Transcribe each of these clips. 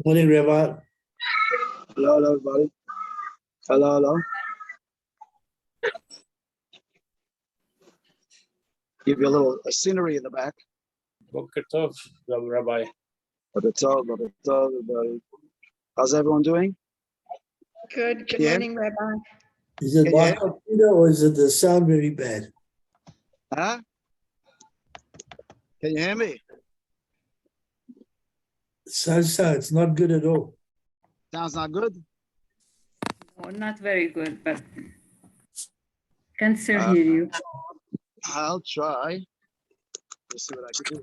Morning, Rabbi. Hello, everybody. Hello. Give you a little scenery in the back. Boker Tov, Rabbi. But it's all, everybody. How's everyone doing? Good Yeah. morning, Rabbi. Is it Yeah. my computer or is it the sound very bad? Huh? Can you hear me? It's not good at all. Sounds not good? No, not very good, but can still Uh, hear you. I'll try. Let's see what I can do.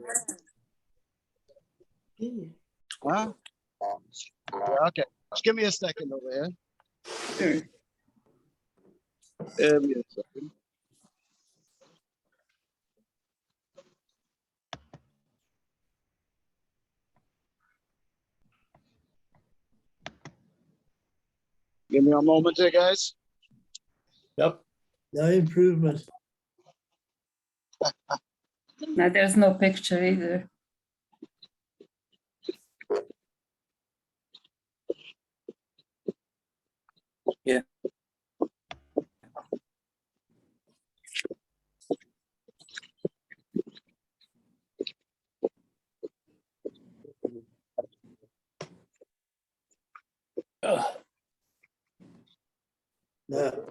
Huh? Yeah, okay. Just give me a second over here. Sure. Give me a second. Give me a moment here, guys. Yep. No improvement. Now there's no picture either. Yeah. No.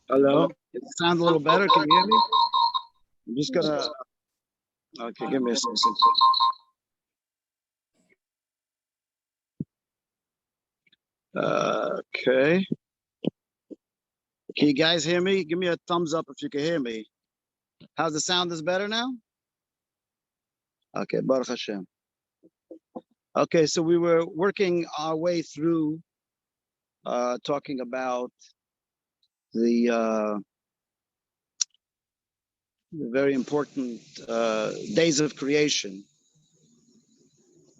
Hello? It sounds a little better. Can you hear me? I'm just gonna. Okay, give me a second. Okay. Can you guys hear me? Give me a thumbs up if you can hear me. How's the sound? Is better now? Okay, Baruch Hashem. Okay, so we were working our way through talking about the very important days of creation.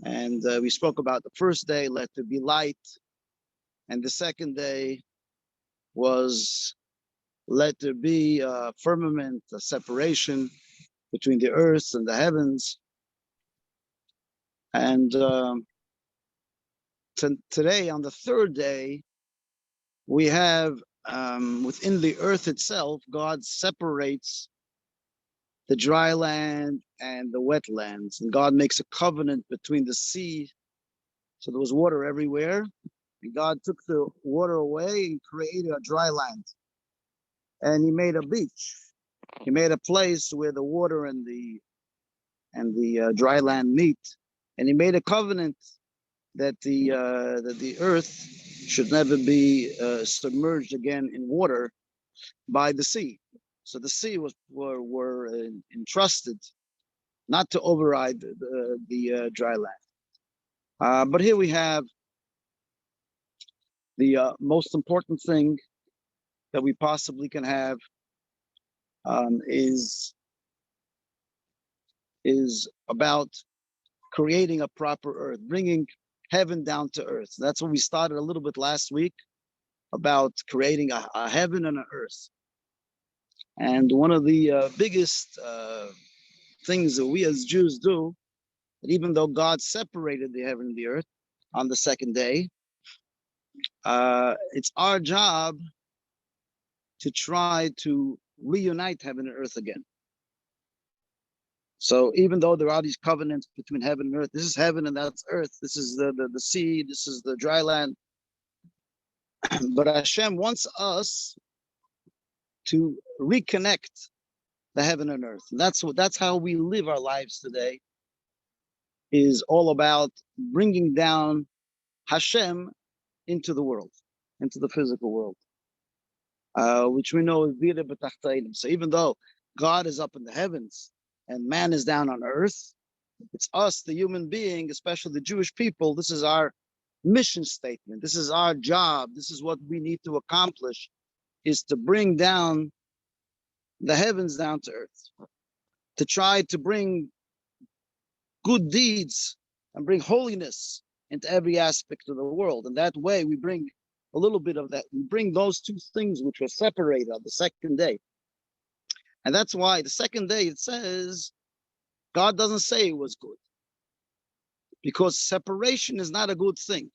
And we spoke about the first day, let there be light. And the second day was let there be a firmament, a separation between the earth and the heavens. And today, on the third day, we have within the earth itself, God separates the dry land and the wetlands. And God makes a covenant between the sea. So there was water everywhere. And God took the water away and created a dry land. And he made a beach. He made a place where the water and the dry land meet. And he made a covenant that the earth should never be submerged again in water by the sea. So the sea were entrusted not to override the dry land. But here we have the most important thing that we possibly can have is about creating a proper earth, bringing heaven down to earth. That's what we started a little bit last week, about creating a heaven and an earth. And one of the biggest things that we as Jews do, that even though God separated the heaven and the earth on the second day, it's our job to try to reunite heaven and earth again. So even though there are these covenants between heaven and earth, this is heaven and that's earth, this is the sea, this is the dry land. But Hashem wants us to reconnect the heaven and earth. And that's how we live our lives today, is all about bringing down Hashem into the world, into the physical world, which we know is Vira B'Tachtainim. So even though God is up in the heavens and man is down on earth, it's us, the human being, especially the Jewish people, this is our mission statement. This is our job. This is what we need to accomplish, is to bring down the heavens down to earth, to try to bring good deeds and bring holiness into every aspect of the world. And that way we bring a little bit of that. We bring those two things which were separated on the second day. And that's why the second day it says, God doesn't say it was good. Because separation is not a good thing.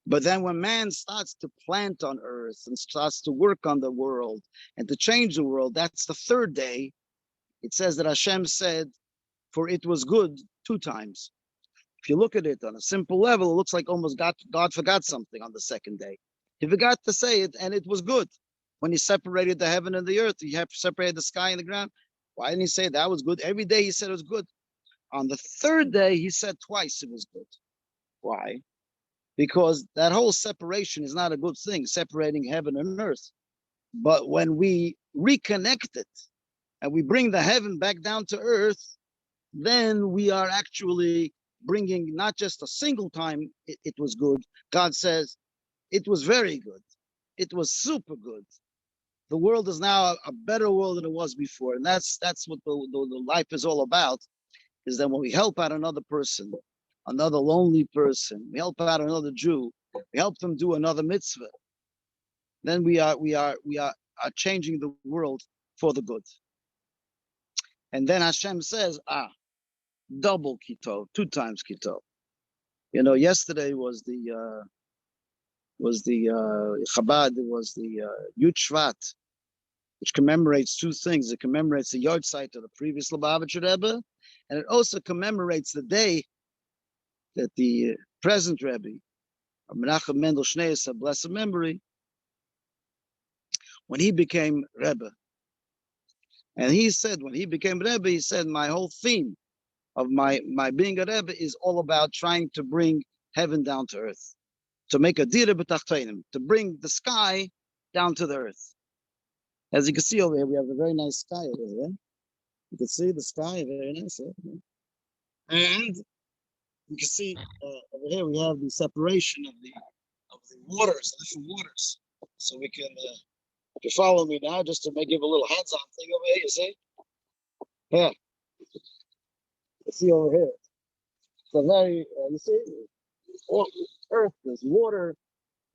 But then when man starts to plant on earth and starts to work on the world and to change the world, that's the third day. It says that Hashem said, for it was good 2 times. If you look at it on a simple level, it looks like almost God forgot something on the second day. He forgot to say it, and it was good. When he separated the heaven and the earth, he separated the sky and the ground. Why didn't he say that was good? Every day he said it was good. On the third day, he said twice it was good. Why? Because that whole separation is not a good thing, separating heaven and earth. But when we reconnect it and we bring the heaven back down to earth, then we are actually bringing not just a single time it was good. God says it was very good. It was super good. The world is now a better world than it was before. And that's what the life is all about, is that when we help out another person, another lonely person, we help out another Jew, we help them do another mitzvah, then we are changing the world for the good. And then Hashem says, double kitov, 2 times kitov. You know, yesterday was the Chabad, it was the Yud Shvat, which commemorates 2 things. It commemorates the yard site of the previous Lubavitcher Rebbe, and it also commemorates the day that the present Rebbe, Menachem Mendel Schneerson, blessed memory, when he became Rebbe. And he said, when he became Rebbe, he said, my whole theme of my being a Rebbe is all about trying to bring heaven down to earth, to make a dira b'tachtonim, to bring the sky down to the earth. As you can see over here, we have a very nice sky over here. You can see the sky, very nice. And you can see over here we have the separation of the waters, different waters. So we can, if you follow me now, just to give a little hands-on thing over here, you see? Yeah. You see over here. So very, you see, all earth, there's water,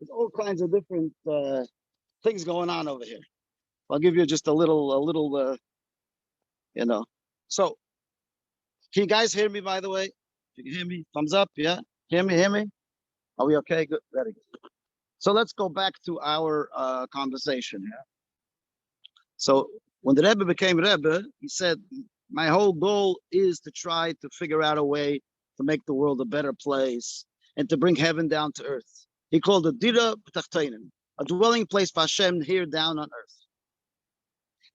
there's all kinds of different things going on over here. I'll give you just a little, you know. So, can you guys hear me, by the way? You can hear me? Thumbs up, yeah? Hear me? Are we okay? Good, very good. So let's go back to our conversation here. So when the Rebbe became Rebbe, he said, my whole goal is to try to figure out a way to make the world a better place and to bring heaven down to earth. He called it Dira B'Tachtonim, a dwelling place for Hashem here down on earth.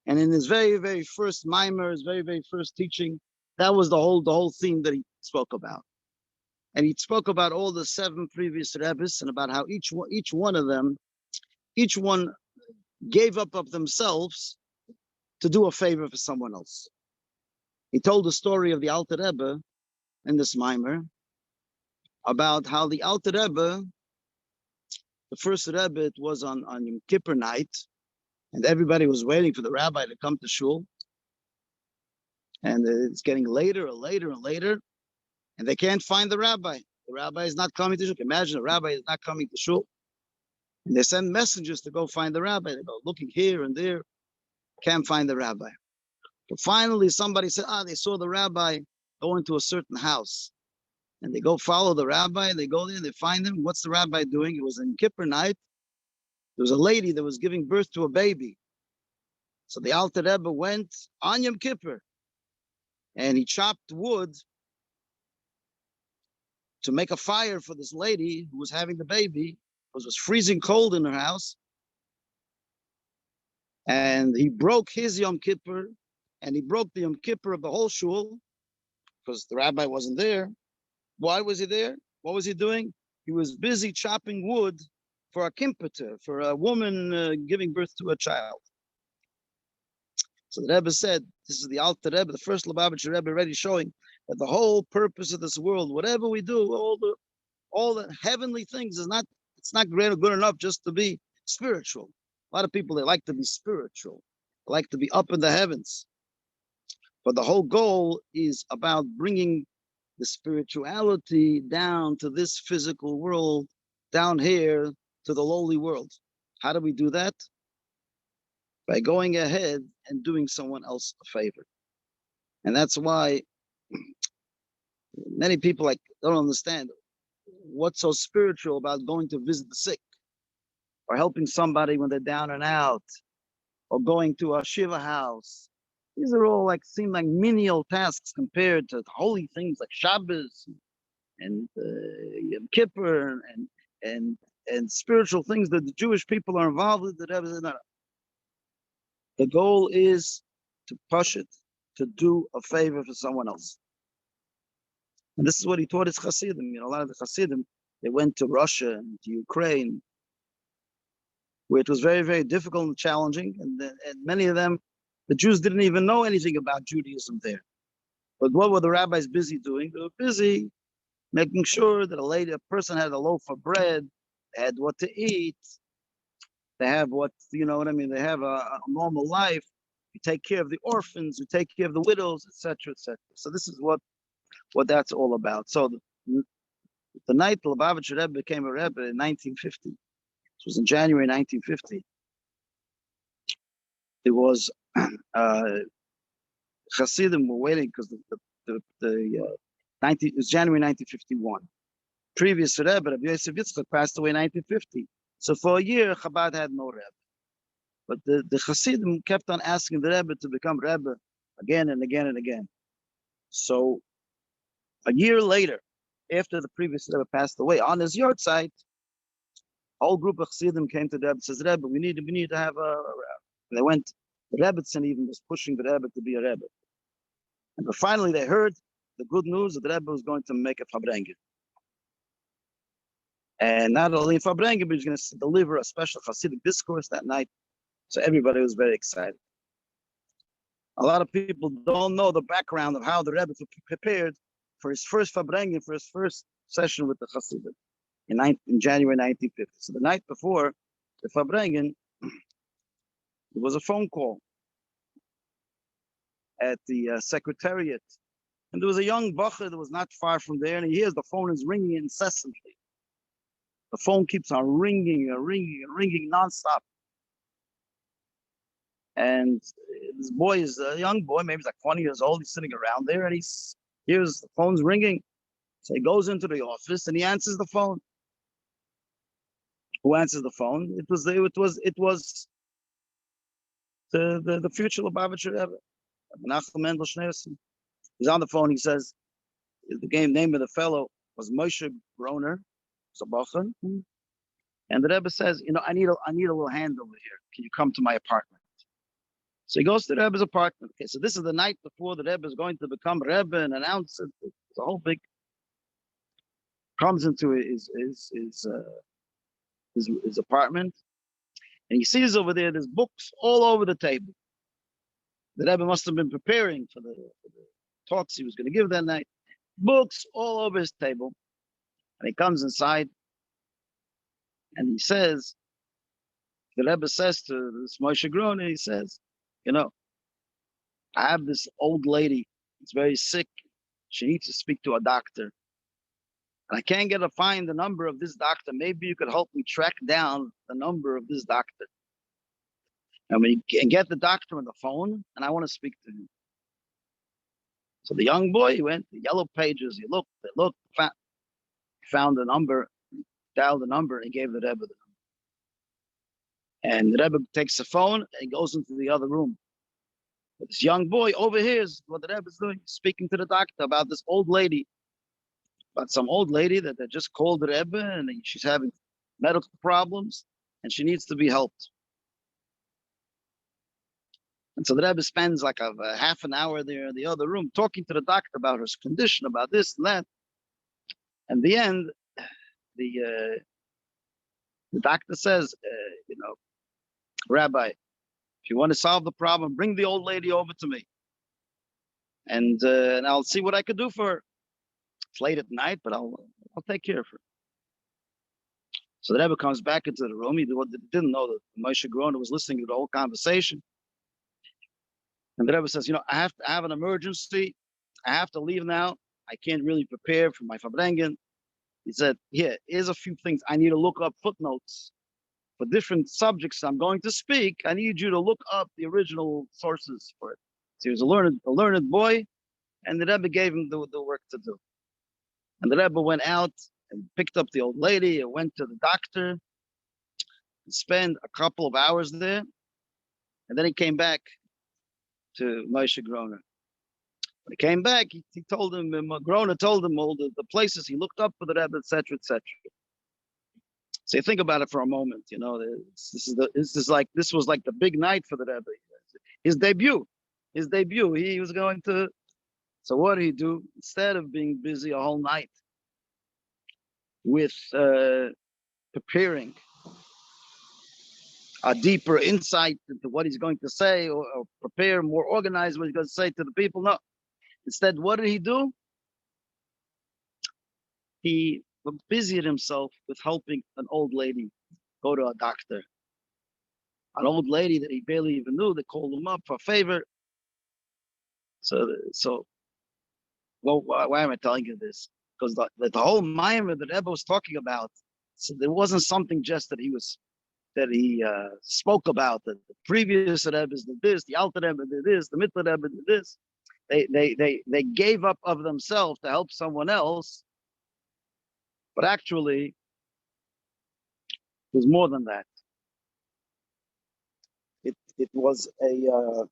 And in his very, very first mimer, his very, very first teaching, that was the whole theme that he spoke about. And he spoke about all the 7 previous Rebbes and about how each one of them, each one gave up of themselves to do a favor for someone else. He told the story of the Alter Rebbe in this mimer about how the Alter Rebbe, the first Rebbe, it was on Yom Kippur night, and everybody was waiting for the rabbi to come to shul. And it's getting later and later and later, and they can't find the rabbi. The rabbi is not coming to shul. Imagine a rabbi is not coming to shul. And they send messengers to go find the rabbi. They go looking here and there, can't find the rabbi. But finally, somebody said, they saw the rabbi go into a certain house. And they go follow the rabbi, they go there, they find him. What's the rabbi doing? It was in Kippur night. There was a lady that was giving birth to a baby. So the Alter Rebbe went on Yom Kippur and he chopped wood to make a fire for this lady who was having the baby, because it was freezing cold in her house. And he broke his Yom Kippur, and he broke the Yom Kippur of the whole shul, because the rabbi wasn't there. Why was he there? What was he doing? He was busy chopping wood for a kimputer, for a woman giving birth to a child. So the Rebbe said, this is the Alter Rebbe, the first Lubavitcher Rebbe, already showing that the whole purpose of this world, whatever we do, all the heavenly things it's not good enough just to be spiritual. A lot of people, they like to be spiritual. They like to be up in the heavens. But the whole goal is about bringing the spirituality down to this physical world, down here to the lowly world. How do we do that? By going ahead and doing someone else a favor. And that's why many people don't understand what's so spiritual about going to visit the sick, or helping somebody when they're down and out, or going to a shiva house. These are all seem like menial tasks compared to holy things like Shabbos and Yom Kippur and spiritual things that the Jewish people are involved with. The goal is to push it, to do a favor for someone else. And this is what he taught his Hasidim. A lot of the Hasidim, they went to Russia and to Ukraine, where it was very, very difficult and challenging. And many of them, the Jews didn't even know anything about Judaism there. But what were the rabbis busy doing? They were busy making sure that a person had a loaf of bread, had what to eat, they have what, you know what I mean? They have a normal life. You take care of the orphans, you take care of the widows, etc., etc. So this is what that's all about. So the night the Lubavitcher Rebbe became a Rebbe in 1950, this was in January 1950, it was Hasidim were waiting because it was January 1951. Previous Rebbe, Rabbi Yosef Yitzchak, passed away in 1950. So for a year, Chabad had no Rebbe. But the Hasidim kept on asking the Rebbe to become Rebbe again and again and again. So a year later, after the previous Rebbe passed away, on his yard site, a whole group of Hasidim came to the Rebbe and says, Rebbe, we need to have a Rebbe. And they went, the Rebbetzin even was pushing the Rebbe to be a Rebbe. And but finally they heard the good news that the Rebbe was going to make a Fabrengen. And not only in Fabrengen, but he was going to deliver a special Hasidic discourse that night. So everybody was very excited. A lot of people don't know the background of how the Rebbe prepared for his first Fabrengen, for his first session with the Hasidim in January 1950. So the night before the Fabrengen, there was a phone call at the secretariat. And there was a young bacher that was not far from there, and he hears the phone is ringing incessantly. The phone keeps on ringing and ringing and ringing nonstop. And this boy is a young boy, maybe he's like 20 years old. He's sitting around there, and he hears the phone's ringing. So he goes into the office and he answers the phone. Who answers the phone? It was the future Lubavitcher Rebbe, Menachem Mendel Schneerson. He's on the phone. He says the name of the fellow was Moshe Groner, Zabachen. And the Rebbe says, I need a little hand over here. Can you come to my apartment? So he goes to the Rebbe's apartment. Okay, so this is the night before the Rebbe is going to become Rebbe and announce it. It's a whole big. Comes into his apartment, and he sees over there there's books all over the table. The Rebbe must have been preparing for the talks he was going to give that night. Books all over his table, and he comes inside, and he says, the Rebbe says to this Moshe Groner, he says, I have this old lady. It's very sick. She needs to speak to a doctor. And I can't find the number of this doctor. Maybe you could help me track down the number of this doctor. And we can get the doctor on the phone, and I want to speak to him. So the young boy, he went to the yellow pages. He looked, found the number, dialed the number, and he gave the Rebbe the number. And the Rebbe takes the phone and goes into the other room. But this young boy overhears what the Rebbe is doing, speaking to the doctor about this old lady. About some old lady that they just called the Rebbe, and she's having medical problems, and she needs to be helped. And so the Rebbe spends like a half an hour there in the other room talking to the doctor about her condition, about this and that. And the end, the doctor says, Rabbi, if you want to solve the problem, bring the old lady over to me, and I'll see what I could do for her. It's late at night, but I'll take care of her. So the Rebbe comes back into the room. He didn't know that Moshe Groner was listening to the whole conversation. And the Rebbe says, I have an emergency. I have to leave now. I can't really prepare for my Fabrengen. He said, here's a few things. I need to look up footnotes for different subjects I'm going to speak. I need you to look up the original sources for it. So he was a learned boy, and the Rebbe gave him the work to do. And the Rebbe went out and picked up the old lady and went to the doctor and spent a couple of hours there. And then he came back to Moshe Groner. When he came back, he told him, Groner told him all the places he looked up for the Rebbe, etc., etc. So you think about it for a moment. This was like the big night for the Rebbe. His debut. He was going to. So what did he do? Instead of being busy a whole night with preparing a deeper insight into what he's going to say, or prepare more organized what he's going to say to the people, no. Instead, what did he do? He busied himself with helping an old lady go to a doctor. An old lady that he barely even knew, they called him up for a favor. So why am I telling you this? Because the whole Maimer that Rebbe was talking about, so there wasn't something just that he spoke about. The previous Rebbe's did this, the Alter Rebbe did this, the Mittler Rebbe did this. They gave up of themselves to help someone else, but actually it was more than that. It was a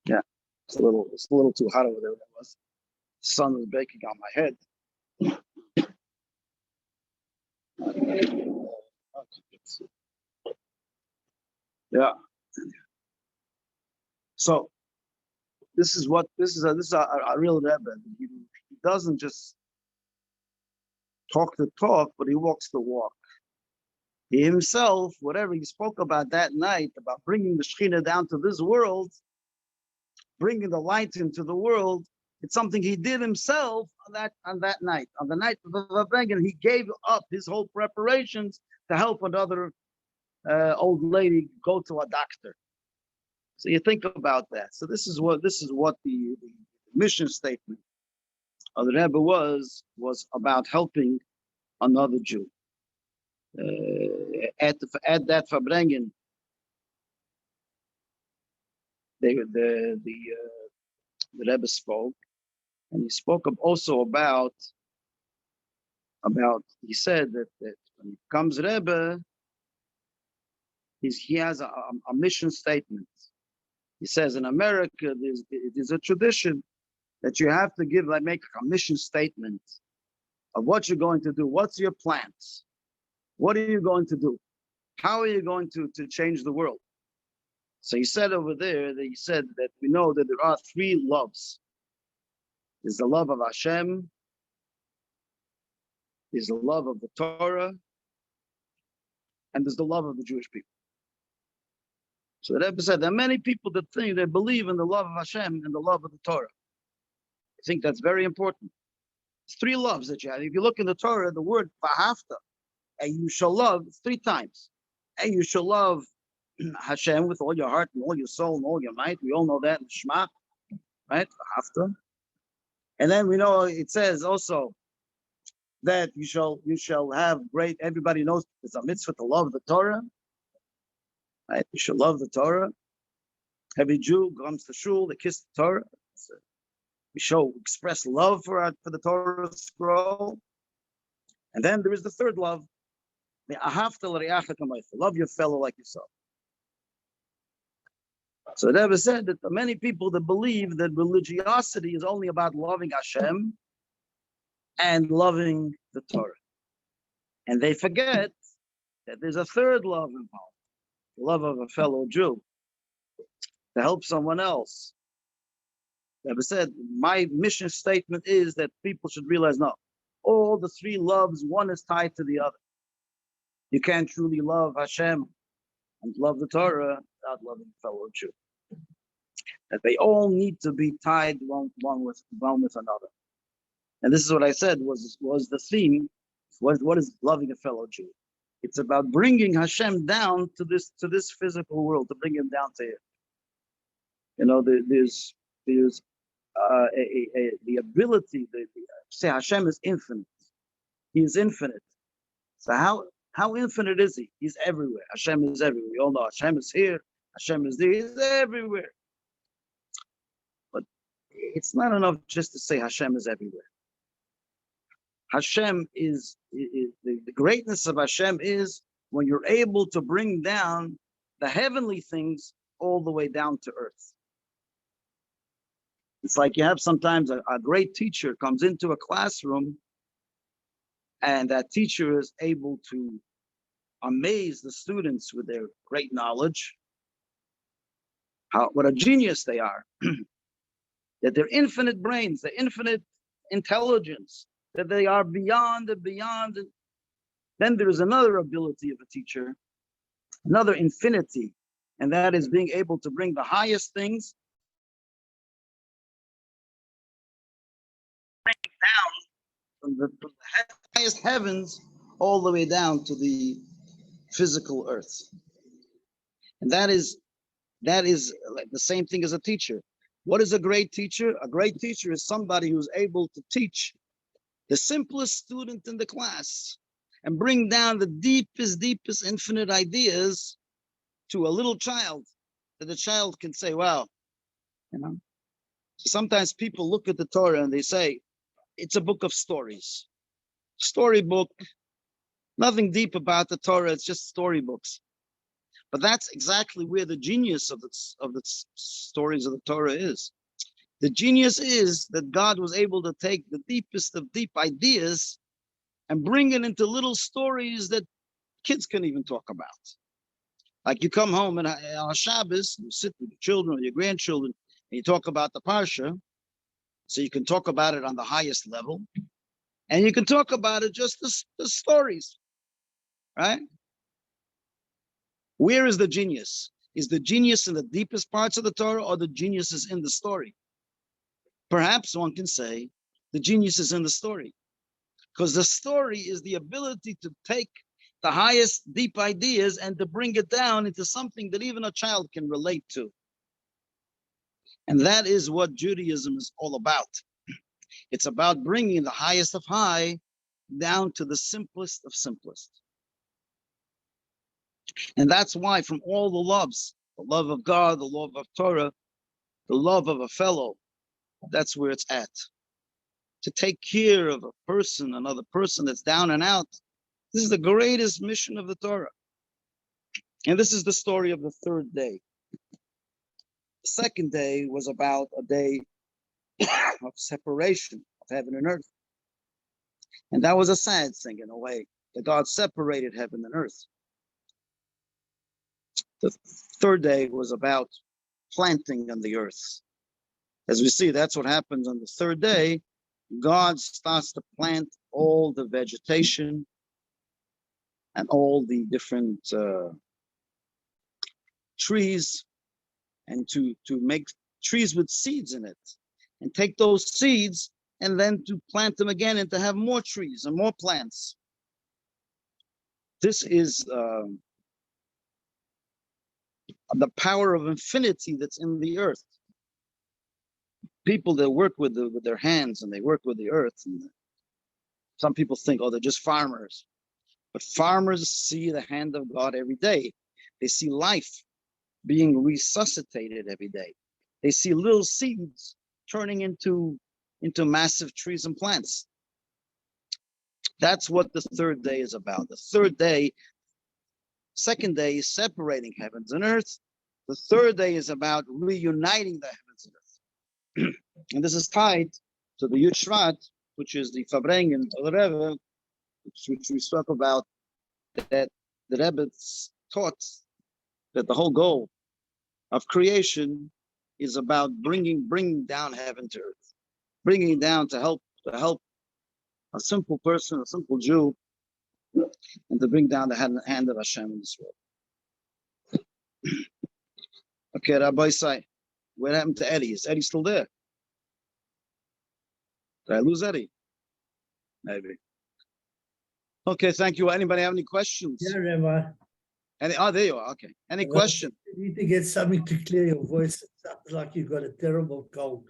yeah. It's a little too hot over there. It was. The sun was baking on my head. Yeah. So this is a real Rebbe. He doesn't just talk the talk, but he walks the walk. He himself, whatever he spoke about that night, about bringing the Shekhinah down to this world, bringing the light into the world, it's something he did himself on that night. On the night of the Vabrengen, he gave up his whole preparations to help another old lady go to a doctor. So you think about that. So this is what the mission statement of the Rebbe was about helping another Jew. At that Fabrengen, the Rebbe spoke, and he spoke also about he said that when he comes Rebbe, he has a mission statement. He says in America it is a tradition that you have to make a mission statement of what you're going to do. What's your plans? What are you going to do? How are you going to change the world? So he said over there that we know that there are three loves. There's the love of Hashem, there's the love of the Torah, and there's the love of the Jewish people. So the Rebbe said there are many people that think they believe in the love of Hashem and the love of the Torah. I think that's very important. It's three loves that you have. If you look in the Torah, the word v'ahavta, and you shall love, it's 3 times. And you shall love Hashem with all your heart and all your soul and all your might. We all know that in Shema, right? V'ahavta. And then we know it says also that you shall have great. Everybody knows it's a mitzvah to love the Torah, right? You shall love the Torah. Every Jew comes to shul, they kiss the Torah. We express love for the Torah scroll. And then there is the third love. Love your fellow like yourself. So the Rebbe said that there are many people that believe that religiosity is only about loving Hashem and loving the Torah. And they forget that there's a third love involved, the love of a fellow Jew, to help someone else. The Rebbe said, my mission statement is that people should realize, no, all the 3 loves, one is tied to the other. You can't truly love Hashem and love the Torah without loving a fellow Jew. That they all need to be tied one with another. And this is what I said was the theme. What is loving a fellow Jew? It's about bringing Hashem down to this physical world, to bring him down to here. You know, there's the ability. Say Hashem is infinite. He is infinite. So how infinite is he? He's everywhere. Hashem is everywhere. We all know Hashem is here. Hashem is there. He's everywhere. But it's not enough just to say Hashem is everywhere. Hashem is the greatness of Hashem is when you're able to bring down the heavenly things all the way down to earth. It's like you have sometimes a great teacher comes into a classroom, and that teacher is able to amaze the students with their great knowledge. What a genius they are. That they're infinite brains, they're infinite intelligence, that they are beyond and beyond. Then there's another ability of a teacher, another infinity, and that is being able to bring the highest things down from the highest heavens all the way down to the physical earth. And that is like the same thing as a teacher. What is a great teacher? A great teacher is somebody who's able to teach the simplest student in the class and bring down the deepest infinite ideas to a little child, that the child can say, wow, you know. Sometimes people look at the Torah and they say, it's a book of stories. Storybook, nothing deep about the Torah, it's just storybooks. But that's exactly where the genius of the stories of the Torah is. The genius is that God was able to take the deepest of deep ideas and bring it into little stories that kids can even talk about. Like you come home and on Shabbos, you sit with your children or your grandchildren, and you talk about the Parsha, so you can talk about it on the highest level, and you can talk about it just the stories, right? Where is the genius? Is the genius in the deepest parts of the Torah, or the genius is in the story? Perhaps one can say the genius is in the story, because the story is the ability to take the highest deep ideas and to bring it down into something that even a child can relate to. And that is what Judaism is all about. It's about bringing the highest of high down to the simplest of simplest. And that's why from all the loves, the love of God, the love of Torah, the love of a fellow, that's where it's at. To take care of a person, another person that's down and out, this is the greatest mission of the Torah. And this is the story of the third day. The second day was about a day of separation of heaven and earth. And that was a sad thing in a way, that God separated heaven and earth. The third day was about planting on the earth. As we see, that's what happens on the third day. God starts to plant all the vegetation and all the different trees, and to make trees with seeds in it, and take those seeds and then to plant them again and to have more trees and more plants. This is the power of infinity that's in the earth. People that work with their hands and they work with the earth. And some people think, oh, they're just farmers. But farmers see the hand of God every day. They see life being resuscitated every day. They see little seeds turning into massive trees and plants. That's what the third day is about. The third day, second day is separating heavens and earth. The third day is about reuniting the heavens and earth. And this is tied to the Yud Shvat, which is the Farbrengen of the Rebbe, which we spoke about, that the Rebbe taught that the whole goal of creation is about bringing down heaven to earth, bringing it down to help a simple person, a simple Jew, and to bring down the hand of Hashem in this world. Okay, Rabbi Isai, what happened to Eddie? Is Eddie still there? Did I lose Eddie? Maybe. Okay, thank you. Anybody have any questions? Yeah, Rabbi. There you are. Okay. Any Well, question? You need to get something to clear your voice. It sounds like you've got a terrible cold.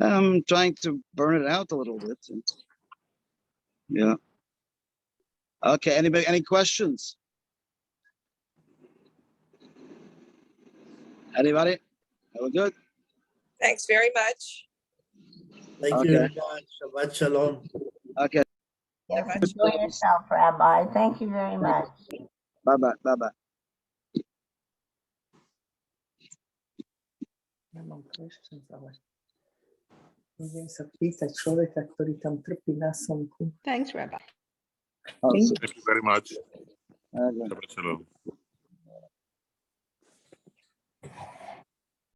I'm trying to burn it out a little bit. Yeah. Okay. Anybody? Any questions? Anybody? We're good. Thanks very much. Thank you, Okay. Rabbi. Shabbat shalom. Okay. Yes, enjoy yourself, Rabbi. Thank you very much. Bye bye. Bye bye. Nemám questions, ale neviem sa pýtať človeka, ktorý tam trpí na slnku. Thanks, Rabbi. Oh, Thank so- Thank you very much. okay. Shabbat shalom.